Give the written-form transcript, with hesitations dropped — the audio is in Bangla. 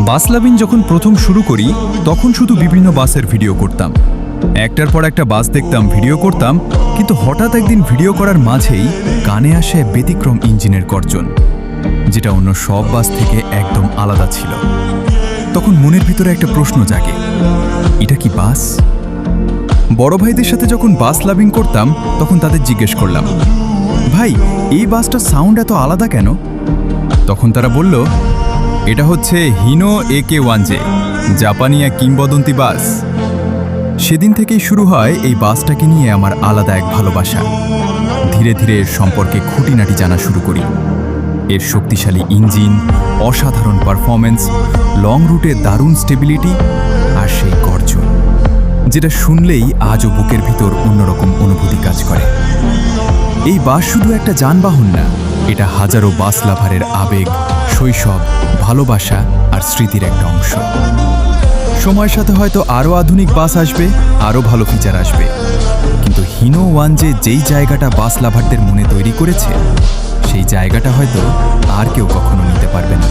বাস লাভিং যখন প্রথম শুরু করি তখন শুধু বিভিন্ন বাসের ভিডিও করতাম। একটার পর একটা বাস দেখতাম, ভিডিও করতাম, কিন্তু হঠাৎ একদিন ভিডিও করার মাঝেই কানে আসে ব্যতিক্রম ইঞ্জিনের গর্জন, যেটা অন্য সব বাস থেকে একদম আলাদা ছিল। তখন মনের ভিতরে একটা প্রশ্ন জাগে, এটা কি বাস? বড় ভাইদের সাথে যখন বাস লাভিং করতাম তখন তাদের জিজ্ঞেস করলাম, ভাই এই বাসটার সাউন্ড এত আলাদা কেন? তখন তারা বলল, এটা হচ্ছে হিনো AK-1J, জাপানি এক কিংবদন্তি বাস। সেদিন থেকেই শুরু হয় এই বাসটাকে নিয়ে আমার আলাদা এক ভালোবাসা। ধীরে ধীরে এর সম্পর্কে খুঁটিনাটি জানা শুরু করি। এর শক্তিশালী ইঞ্জিন, অসাধারণ পারফরমেন্স, লং রুটে দারুণ স্টেবিলিটি আর সেই গর্জন, যেটা শুনলেই আজও বুকের ভিতর অন্যরকম অনুভূতি কাজ করে। এই বাস শুধু একটা যানবাহন না, এটা হাজারো বাস লাভারের আবেগ, শৈশব, ভালোবাসা আর স্মৃতির একটা অংশ। সময়ের সাথে হয়তো আরও আধুনিক বাস আসবে, আরও ভালো ফিচার আসবে, কিন্তু হিনো 1J যেই জায়গাটা বাস লাভারদের মনে তৈরি করেছে, সেই জায়গাটা হয়তো আর কেউ কখনো নিতে পারবে না।